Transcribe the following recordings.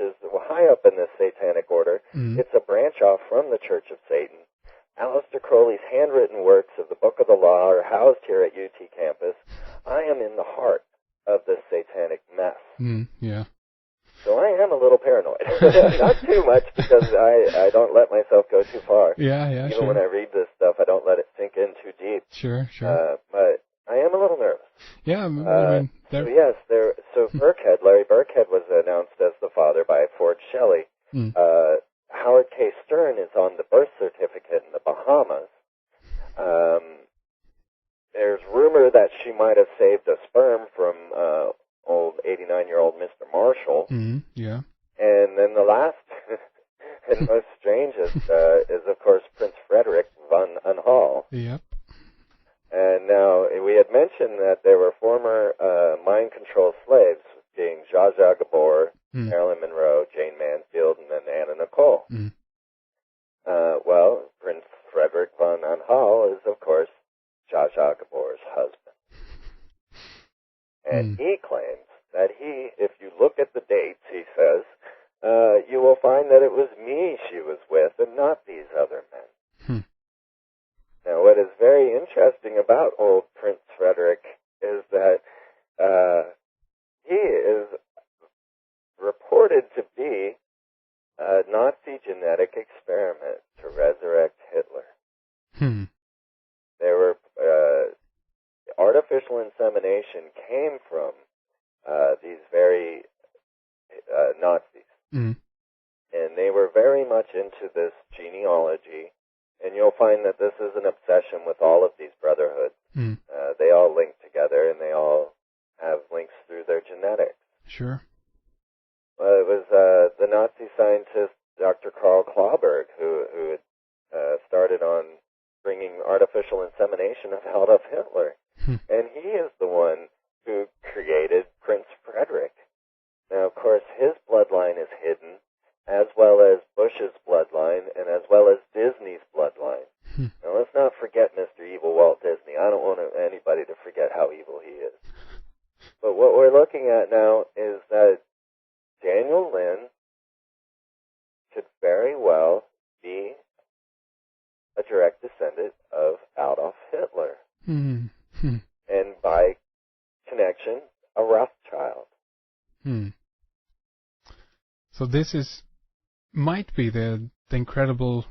is high up in the Satanic Order. It's a branch off from the Church of Satan. Aleister Crowley's handwritten works of the Book of the Law are housed here at UT campus. I am in the heart of this satanic mess. Yeah. So I am a little paranoid. Not too much, because I don't let myself go too far. Yeah, Even sure. when I read this stuff, I don't let it sink in too deep. Sure. But I am a little nervous. Yeah, I mean... So Burkhead, Larry Burkhead, was announced as the father by Ford Shelley. Howard K. Stern is on the birth certificate in the Bahamas. There's rumor that she might have saved a sperm from old 89-year-old Mr. Marshall. Yeah. And then the last and most strangest is, of course, Prince Frederick von Unhall. Yep. And now, we had mentioned that there were former mind control slaves, being Zsa Zsa Gabor, Marilyn Monroe, Jane Mansfield, and then Anna Nicole. Well, Prince Frederick von Unhall is, of course, Zsa Zsa Gabor's husband. And he claims that if you look at the dates, he says, you will find that it was me she was with and not these other men. Now, what is very interesting about old Prince Frederick is that he is reported to be a Nazi genetic experiment to resurrect Hitler. There were artificial insemination came from these very Nazis, and they were very much into this genealogy. And you'll find that this is an obsession with all of these brotherhoods. They all link together, and they all have links through their genetics. Sure. It was the Nazi scientist Dr. Karl Klauberg who started on bringing artificial insemination of Adolf Hitler. And he is the one who created Prince Frederick. Now, of course, his bloodline is hidden, as well as Bush's bloodline, and as well as Disney's bloodline. Now, let's not forget Mr. Evil Walt Disney. I don't want anybody to forget how evil he is. But what we're looking at now is that Daniel Lynn could very well be a direct descendant of Adolf Hitler. And by connection, a Rothschild. So this might be the incredible,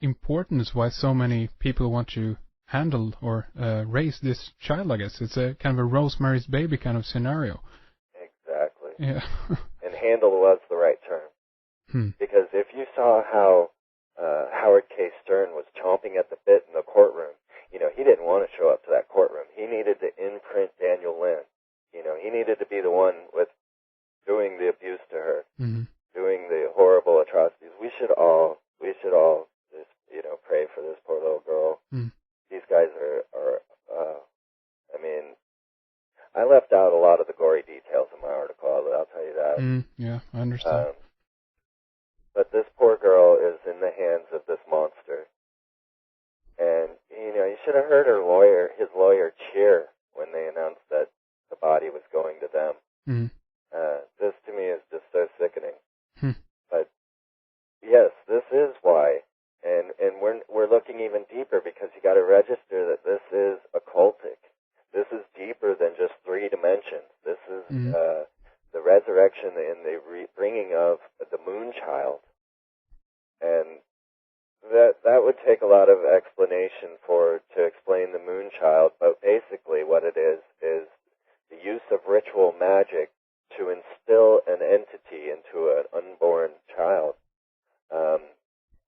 importance why so many people want to handle or raise this child, I guess. It's a kind of a Rosemary's Baby kind of scenario. Exactly. Yeah. And handle was the right term. Because if you saw how Howard K. Stern was chomping at the bit in the courtroom, he didn't want to show up to that courtroom. He needed to imprint Daniel Lynn. He needed to be the one with doing the abuse to her, doing the horrible atrocities. We should all just, pray for this poor little girl. These guys are I left out a lot of the gory details in my article, I'll tell you that. Yeah, I understand. But this poor girl is in the hands of this monster. And, you should have heard his lawyer cheer when they announced that the body was going to them. This to me is just so sickening. But yes, this is why. And we're looking even deeper, because you got to register that this is occultic. This is deeper than just 3 dimensions. This is the resurrection and the bringing of the moon child. And that would take a lot of explanation to explain the moon child, but basically what it is the use of ritual magic to instill an entity into an unborn child.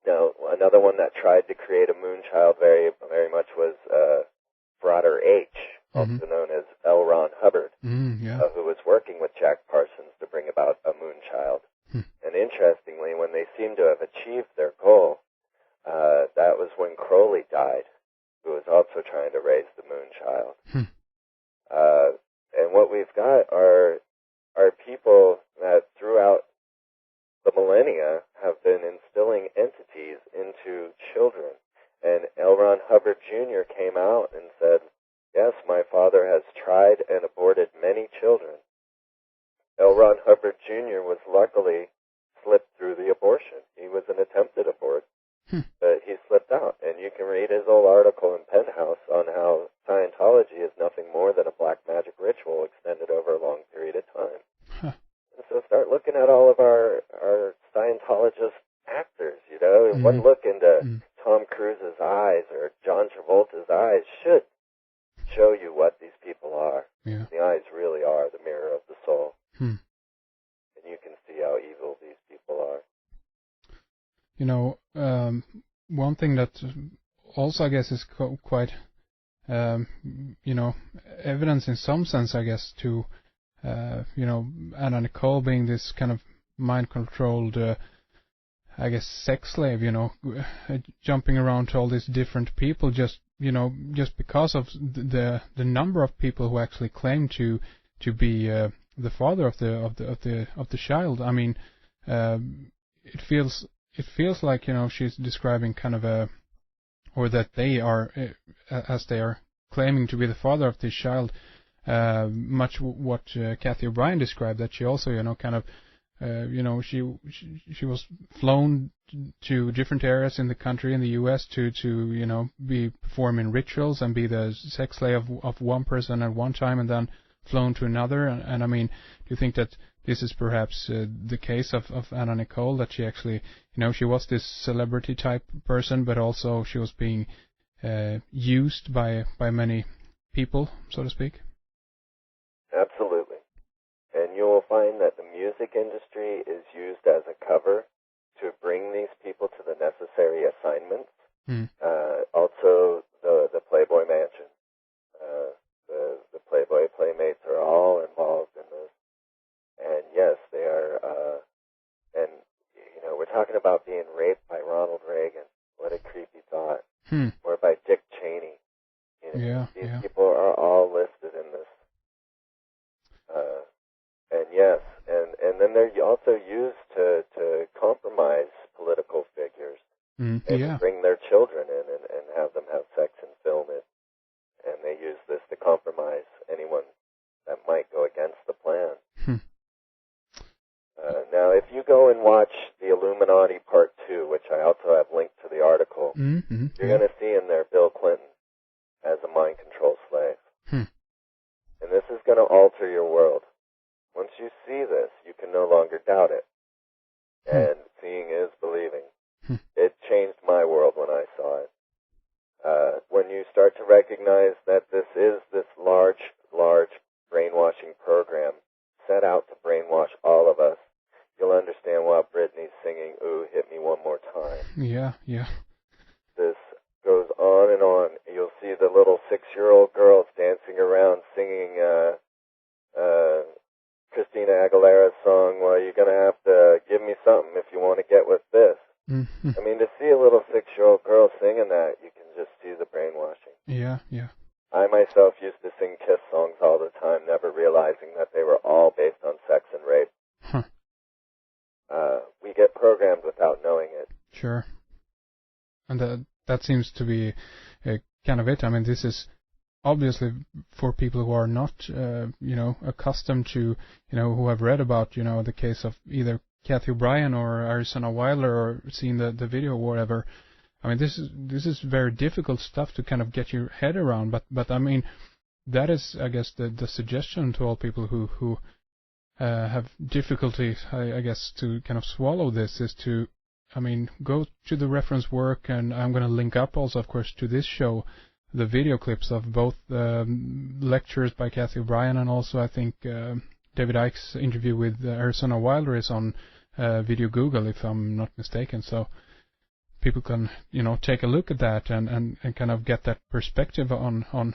Now, another one that tried to create a moon child very, very much was Frater H., also known as L. Ron Hubbard, who was working with Jack Parsons to bring about a moon child. And interestingly, when they seemed to have achieved their goal, that was when Crowley died, who was also trying to raise the moon child. And what we've got are people that throughout the millennia have been instilling entities into children. And L. Ron Hubbard Jr. came out and said, yes, my father has tried and aborted many children. L. Ron Hubbard Jr. was luckily through the abortion. He was an attempted abort, Hmm. but he slipped out. And you can read his old article in Penthouse on how Scientology is nothing more than a black magic ritual extended over a long period of time. Huh. And so start looking at all of our Scientologist actors, you know. Mm. One look into Tom Cruise's eyes or John Travolta's eyes should show you what these people are. Yeah. The eyes really are the mirror of the soul. Hmm. And you can see how evil these people are. You know, one thing that also, I guess, is quite, you know, evidence in some sense, I guess, to, you know, Anna Nicole being this kind of mind-controlled, I guess, sex slave, you know, jumping around to all these different people, just, you know, just because of the number of people who actually claim to be the father of the child. I mean, it feels like, you know, she's describing kind of or that they are, as they are claiming to be the father of this child, much what Kathy O'Brien described, that she also, you know, kind of, you know, she was flown to different areas in the country, in the U.S. to you know, be performing rituals and be the sex slave of one person at one time, and then flown to another. And I mean, do you think that this is perhaps the case of Anna Nicole, that she actually, you know, she was this celebrity type person, but also she was being used by many people, so to speak? Absolutely. And you will find that the music industry is used as a cover to bring these people to the necessary assignments. Also, the Playboy Mansion. The Playboy Playmates are all involved in this. And yes, they are, and, you know, we're talking about being raped by Ronald Reagan. What a creepy thought. Or by Dick Cheney. You know, these people are all listed in this. And yes, and then they're also used to compromise political figures. And bring their children in and have them have sex and film it. And they use this to compromise anyone that might go against the plan. Now, if you go and watch The Illuminati Part 2, which I also have linked to the article, you're going to see in there Bill Clinton as a mind control slave. And this is going to alter your world. Once you see this, you can no longer doubt it. And seeing is believing. It changed my world when I saw it. When you start to recognize that this is this large brainwashing program set out to brainwash all of us, you'll understand why Brittney's singing, "Ooh, hit me one more time." Yeah. This goes on and on. You'll see the little 6-year-old girls dancing around singing Christina Aguilera's song, "Well, you're going to have to give me something if you want to get with this." I mean, to see a little 6-year-old girl singing that, you can just see the brainwashing. Yeah. I myself used to sing Kiss songs all the time, never realizing that they were all based on sex and rape. We get programmed without knowing it. Sure. And that seems to be kind of it. I mean, this is obviously for people who are not, you know, accustomed to, you know, who have read about, you know, the case of either Kathy O'Brien or Arizona Wilder or seen the video or whatever. I mean, this is very difficult stuff to kind of get your head around. But I mean, that is, I guess, the suggestion to all people who have difficulty, I guess, to kind of swallow this, is to, I mean, go to the reference work, and I'm going to link up also, of course, to this show, the video clips of both lectures by Kathy O'Brien, and also I think David Icke's interview with Arizona Wilder is on Video Google, if I'm not mistaken. So people can, you know, take a look at that and kind of get that perspective on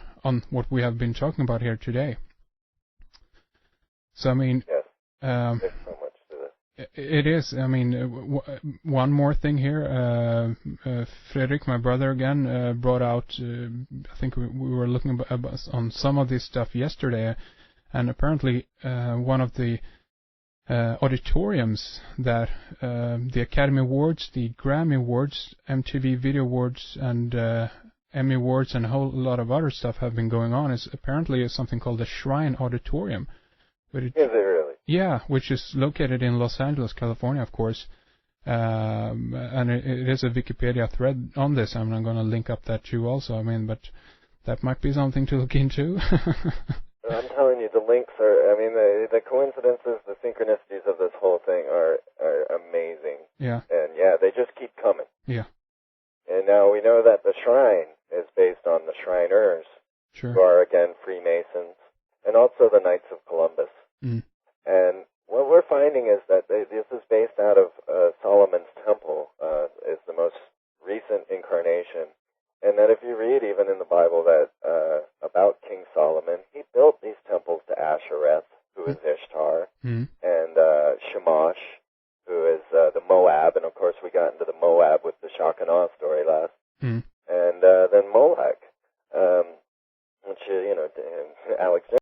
what we have been talking about here today. So I mean, yes, there's so much to this. It is. I mean, one more thing here. Frederick, my brother, again brought out. I think we were looking on some of this stuff yesterday, and apparently one of the auditoriums that the Academy Awards, the Grammy Awards, MTV Video Awards, and Emmy Awards, and a whole lot of other stuff have been going on, is apparently something called the Shrine Auditorium. Is it really? Yeah, which is located in Los Angeles, California, of course. And it is a Wikipedia thread on this. I'm going to link up that too also. I mean, but that might be something to look into. I'm telling you, the links are, I mean, the coincidences, the synchronicities of this whole thing are amazing. Yeah. And yeah, they just keep coming. Yeah. And now we know that the shrine is based on the Shriners, Sure. who are, again, Freemasons, and also the Knights of Columbus. Mm. And what we're finding is that this is based out of Solomon's Temple, is the most recent incarnation. And that if you read even in the Bible that about King Solomon, he built these temples to Ashereth, who is Ishtar, and Shamash, who is the Moab, and of course we got into the Moab with the Shekinah story last, and then Molech, which, Alexander.